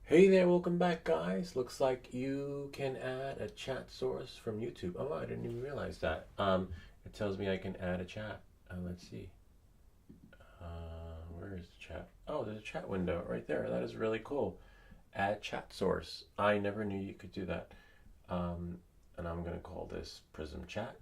Hey there, welcome back, guys. Looks like you can add a chat source from YouTube. Oh, I didn't even realize that. It tells me I can add a chat. Let's see. Where is the chat? Oh, there's a chat window right there. That is really cool. Add chat source. I never knew you could do that. Um, and I'm gonna call this Prism Chat,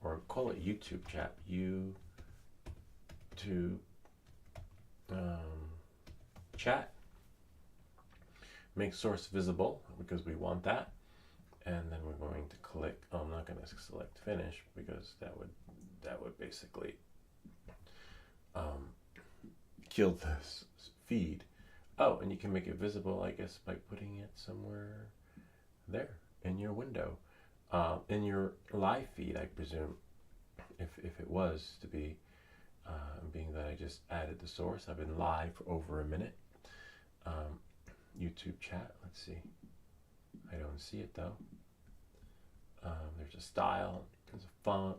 or call it YouTube Chat. YouTube um, Chat. Make source visible because we want that. And then we're going to click. Oh, I'm not going to select finish because that would basically um, kill this feed. Oh, and you can make it visible, I guess, by putting it somewhere there in your window, in your live feed, I presume, if it was to be. Being that I just added the source, I've been live for over a minute. Um, YouTube chat. Let's see. I don't see it though. There's a style. There's a font.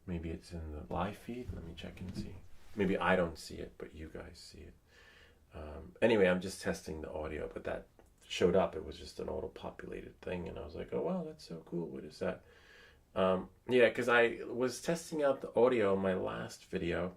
Maybe it's in the live feed. Let me check and see. Maybe I don't see it, but you guys see it. Anyway, I'm just testing the audio, but that showed up. It was just an auto-populated thing, and I was like, oh, wow, that's so cool. What is that? Yeah, because I was testing out the audio in my last video,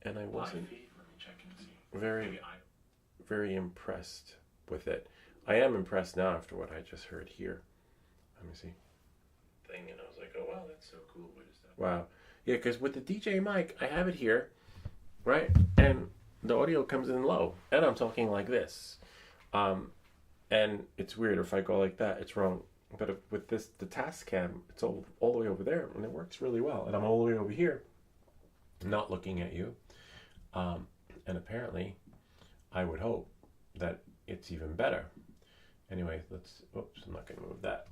and I wasn't very, very impressed with it. I am impressed now after what I just heard here. Let me see. Thing, and I was like, oh, wow, that's so cool. What is that? Wow. Yeah, because with the DJ mic, I have it here, right? And the audio comes in low, and I'm talking like this. And it's weird. If I go like that, it's wrong. But with this, the Tascam, it's all the way over there, and it works really well. And I'm all the way over here, not looking at you. And apparently, I would hope that it's even better. Anyway, oops, I'm not going to move that.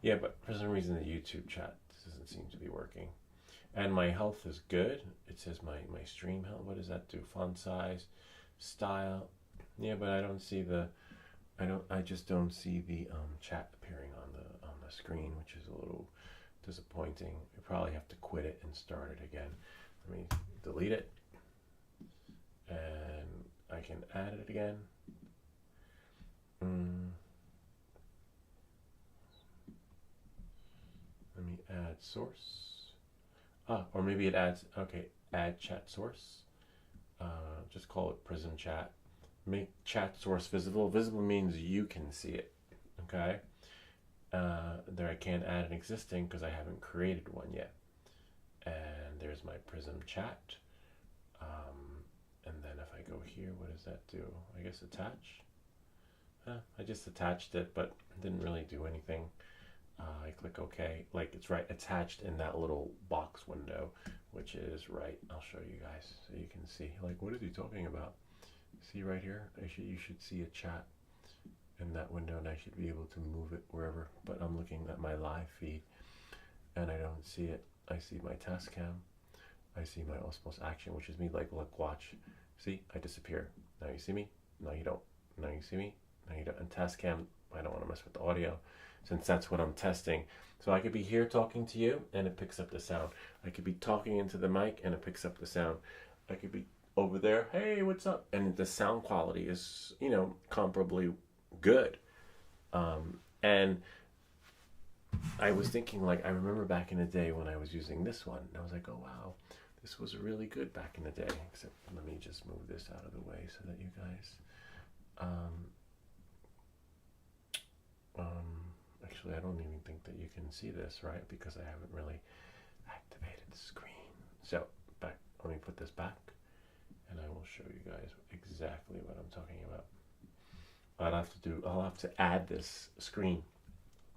Yeah, but for some reason, the YouTube chat doesn't seem to be working. And my health is good. It says my stream health. What does that do? Font size, style. Yeah, but I don't see the. I just don't see the chat appearing on the screen, which is a little disappointing. You probably have to quit it and start it again. Let me delete it, and I can add it again. Let me add source. Or maybe it adds. Okay, add chat source. Just call it Prism Chat. Make chat source visible. Visible means you can see it. Okay. There I can't add an existing because I haven't created one yet. And there's my Prism Chat. And then if I go here, what does that do? I guess attach. I just attached it, but didn't really do anything. I click OK. Like it's right attached in that little box window, which is right. I'll show you guys so you can see. Like, what is he talking about? See right here? You should see a chat in that window, and I should be able to move it wherever. But I'm looking at my live feed, and I don't see it. I see my Tascam. I see my Osmos Action, which is me. Like, look, watch. See, I disappear. Now you see me. Now you don't. Now you see me. Now you don't. And Tascam, I don't want to mess with the audio, since that's what I'm testing. So I could be here talking to you, and it picks up the sound. I could be talking into the mic, and it picks up the sound. I could be over there, hey, what's up? And the sound quality is, comparably good. And I was thinking, like, I remember back in the day when I was using this one, and I was like, oh, wow, this was really good back in the day. Except, let me just move this out of the way so that you guys, actually, I don't even think that you can see this, right? Because I haven't really activated the screen. So, let me put this back, and I will show you guys exactly what I'm talking about. I'll have to add this screen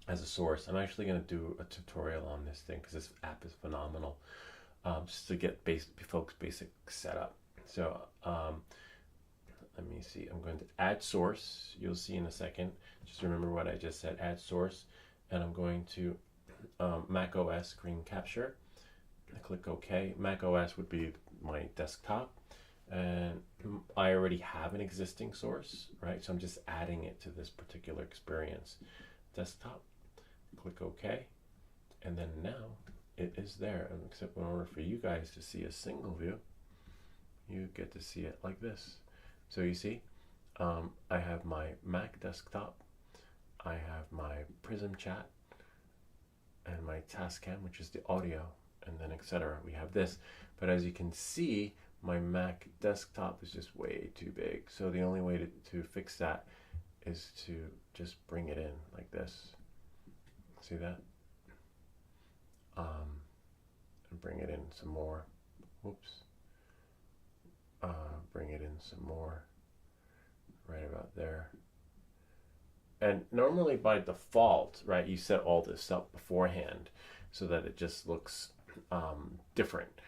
as a source. I'm actually going to do a tutorial on this thing because this app is phenomenal, just to get folks basic setup. So let me see. I'm going to add source. You'll see in a second. Just remember what I just said. Add source, and I'm going to Mac OS screen capture. I click OK. Mac OS would be my desktop, and I already have an existing source, right? So I'm just adding it to this particular experience. Desktop, click OK, and then now it is there. Except in order for you guys to see a single view, you get to see it like this. So you see, I have my Mac desktop, I have my Prism chat, and my Tascam, which is the audio, and then etc. We have this, but as you can see, my Mac desktop is just way too big. So the only way to fix that is to just bring it in like this. See that? And bring it in some more. Whoops. Bring it in some more. Right about there. And normally by default, right, you set all this up beforehand so that it just looks different.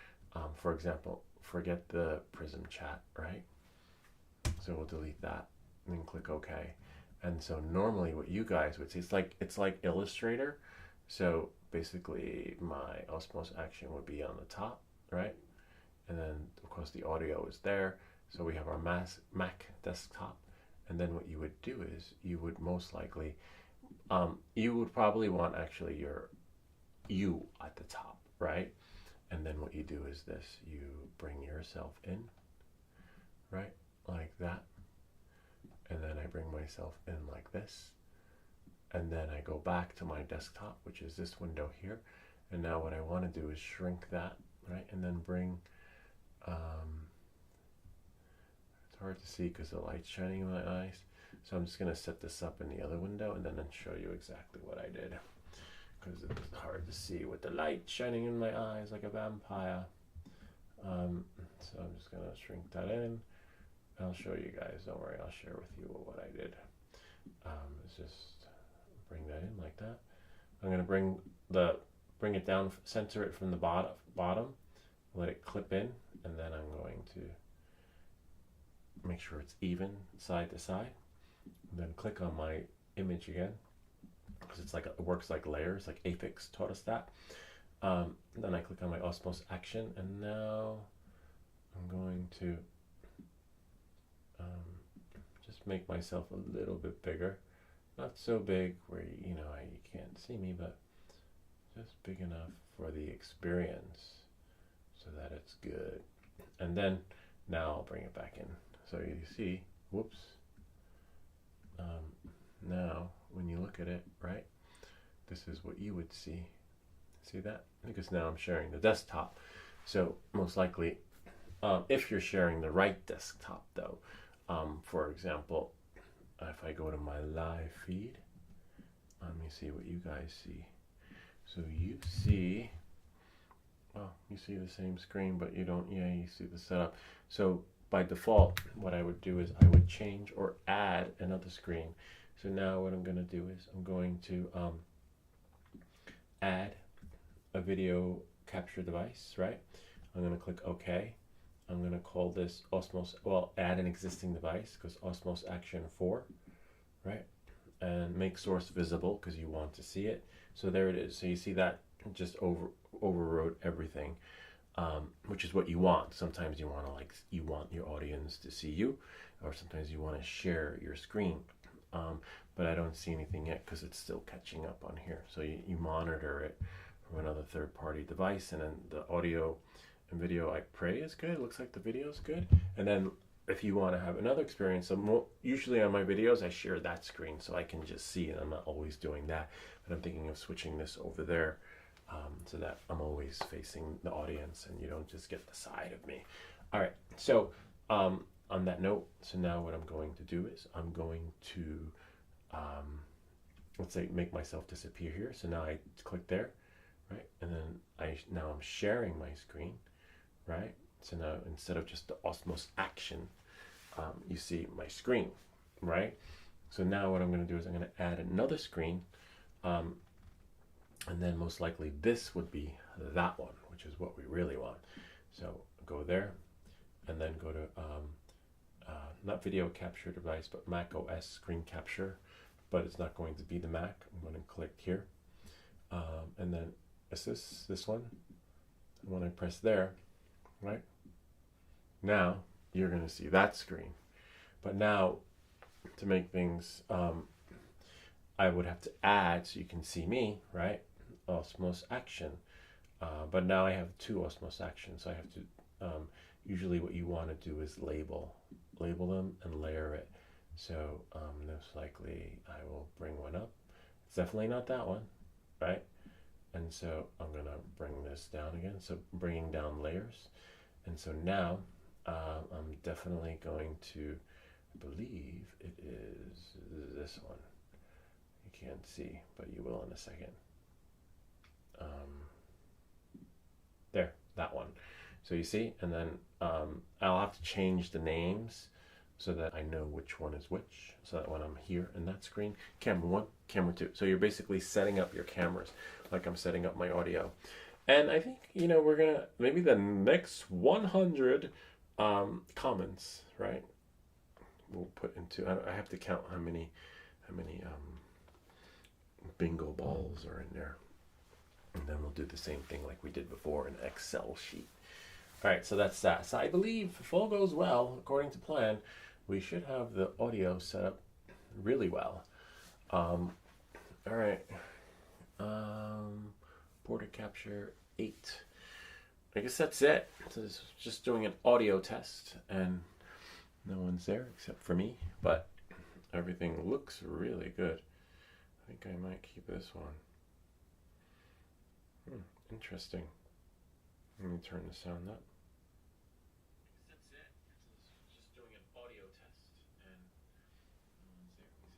For example, forget the Prism chat, right? So we'll delete that and then click OK. And so normally what you guys would see, it's like Illustrator. So basically my Osmos Action would be on the top, right? And then of course the audio is there. So we have our Mac desktop. And then what you would do is you would most likely, you would probably want actually your you at the top, right? And then what you do is this, you bring yourself in, right? Like that. And then I bring myself in like this. And then I go back to my desktop, which is this window here. And now what I want to do is shrink that, right? And then bring, it's hard to see because the light's shining in my eyes. So I'm just going to set this up in the other window and then show you exactly what I did. Because it's hard to see with the light shining in my eyes like a vampire. So I'm just going to shrink that in. I'll show you guys, don't worry, I'll share with you what I did. It's just bring that in like that. I'm going to bring it down, center it from the bottom, let it clip in, and then I'm going to make sure it's even side to side. And then click on my image again, because it's like it works like layers, like Aphex taught us that. Then I click on my Osmos Action, and now I'm going to just make myself a little bit bigger. Not so big where you can't see me, but just big enough for the experience so that it's good. And then now I'll bring it back in. So you see, whoops. Now when you look at it, right, this is what you would see. See that? Because now I'm sharing the desktop. So most likely, if you're sharing the right desktop though, for example, if I go to my live feed, let me see what you guys see. So you see, well, you see the same screen, but you don't, you see the setup. So by default, what I would do is I would change or add another screen. So now what I'm going to do is I'm going to add a video capture device, right? I'm going to click OK. I'm going to call this Osmos, well, add an existing device, because Osmos Action 4, right? And make source visible because you want to see it. So there it is. So you see that just overrode everything, which is what you want. Sometimes you want your audience to see you, or sometimes you want to share your screen. But I don't see anything yet because it's still catching up on here. So you monitor it from another third-party device, and then the audio and video, I pray, is good. It looks like the video is good. And then if you want to have another experience, so usually on my videos I share that screen so I can just see, and I'm not always doing that, but I'm thinking of switching this over there, so that I'm always facing the audience and you don't just get the side of me. All right, so on that note, so now what I'm going to do is I'm going to let's say make myself disappear here. So now I click there, right, and then now I'm sharing my screen, right? So now instead of just the Osmos Action, you see my screen, right? So now what I'm going to do is I'm going to add another screen, and then most likely this would be that one, which is what we really want. So go there, and then go to not video capture device, but Mac OS screen capture, but it's not going to be the Mac. I'm going to click here, and then is this one. And when I press there, right, now you're going to see that screen. But now to make things, I would have to add so you can see me, right, Osmos Action. But now I have two Osmos Actions, so I have to, usually what you want to do is label them and layer it. So most likely I will bring one up. It's definitely not that one, right? And so I'm gonna bring this down again. So bringing down layers. And so now I'm definitely going to, I believe it is this one. You can't see, but you will in a second. There, that one. So you see, and then I'll have to change the names so that I know which one is which, so that when I'm here in that screen, camera 1, camera 2. So you're basically setting up your cameras like I'm setting up my audio. And I think, we're going to, maybe the next 100 comments, right? We'll put into, I have to count how many bingo balls are in there. And then we'll do the same thing like we did before in Excel sheet. All right, so that's that. So I believe if all goes well, according to plan, we should have the audio set up really well. All right. Border capture 8. I guess that's it. So this is just doing an audio test, and no one's there except for me, but everything looks really good. I think I might keep this one. Interesting. Let me turn the sound up. That's it. It's just doing an audio test, and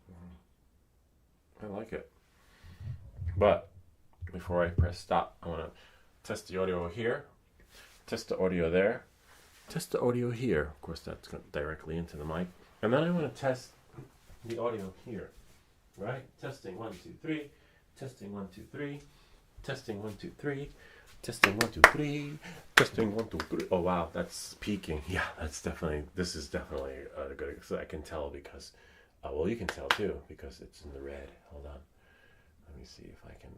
no one's there. I like it. But before I press stop, I want to test the audio here, test the audio there, test the audio here. Of course, that's going directly into the mic. And then I want to test the audio here, right? Testing 1, 2, 3. Testing 1, 2, 3. Testing 1, 2, 3. Testing 1, 2, 3. Testing 1, 2, 3. Oh wow, that's peaking. Yeah, this is definitely a good. So I can tell because, well, you can tell too because it's in the red. Hold on. Let me see if I can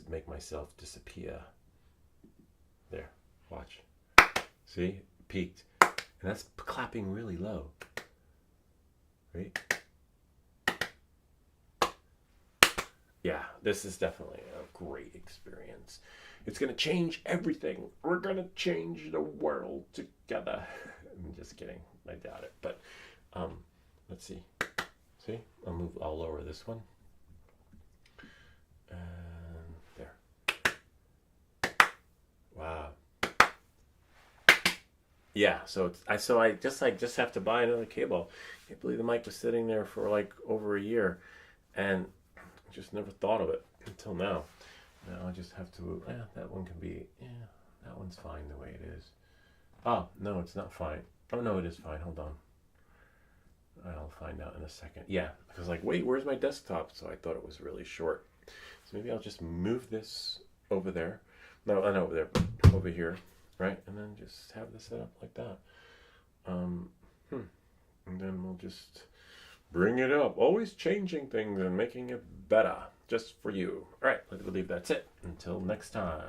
make myself disappear. There, watch. See, peaked, and that's clapping really low. Right? Yeah, this is definitely a great experience. It's going to change everything. We're going to change the world together. I'm just kidding. I doubt it. But let's see. See? I'll lower this one. And there. Wow. Yeah, so I just have to buy another cable. I can't believe the mic was sitting there for like over a year, and just never thought of it until now. Now I just have to, that one can be, that one's fine the way it is. Oh, no, it's not fine. Oh, no, it is fine. Hold on. I'll find out in a second. Yeah, because like, wait, where's my desktop? So I thought it was really short. So maybe I'll just move this over there. No, not over there, but over here, right? And then just have this set up like that. And then we'll just bring it up. Always changing things and making it better just for you. All right, I believe that's it. Until next time.